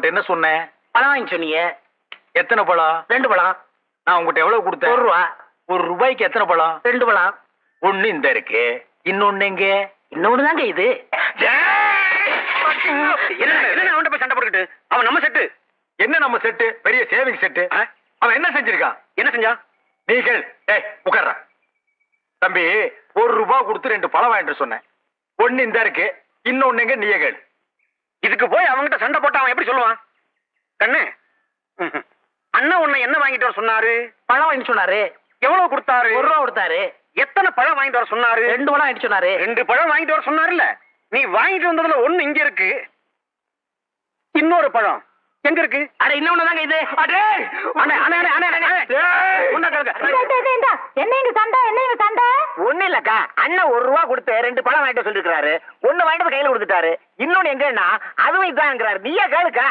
உங்கள்ட்ட என்ன சொன்னேன்? பழம் வாங்கி சொன்னீங்க. எத்தனை பழம்? 2 பழம். நான் உங்கள்ட்ட எவ்வளவு கொடுத்தேன்? 1 ரூபா. ₹1 எத்தனை பழம்? 2 பழம். ஒண்ணு இந்த இருக்கு, இன்னொன்னு எங்க? இன்னொன்னு தாங்க இது. என்ன அவன்கிட்ட போய் சண்டை போட்டுக்கிட்டு? அவன் நம்ம செட்டு. என்ன நம்ம செட்டு? பெரிய சேவிங் செட்டு. அவன் என்ன செஞ்சிருக்கான்? என்ன செஞ்சான்? நீங்கள் உட்கார்ற தம்பி, ₹1 கொடுத்து 2 பழம் வாங்கிட்டு சொன்னேன். ஒண்ணு இந்த இருக்கு, இன்னொன்னு எங்க? நீயே கேள். இதுக்கு போய் அவன்கிட்ட சண்டை போட்டு அவன் எப்படி சொல்லுவான்? கண்ணு, அண்ணா உன்னை என்ன வாங்கிட்டு வர சொன்னாரு? பழம் வாங்கி சொன்னாரு. எவ்வளவு கொடுத்தாரு? 1 ரூபா கொடுத்தாரு. எத்தனை பழம் வாங்கிட்டு வர சொன்னாரு? 2 பழம் வாங்கி சொன்னாரு. 2 பழம் வாங்கிட்டு வர சொன்னாருல்ல. நீ வாங்கிட்டு வந்ததுல ஒண்ணு இங்க இருக்கு, இன்னொரு பழம் எங்க இருக்கு? அட இன்னொன்னு தாங்க இது. அடே அண்ணே அண்ணே அண்ணே அண்ணே என்ன இங்க சண்டை? என்ன இங்க சண்டை? ஒண்ணு இல்லக்கா, அண்ணன் 1 ரூபா கொடுத்து 2 பழம் வாங்கிட்டு சொல்லிருக்காரு. ஒண்ணு வாங்கிட்டு கையில கொடுத்துட்டாரு. இன்னொன்னு எங்கன்னா அதுவும் இதாங்கிறாரு. நீயே கேளுக்கா.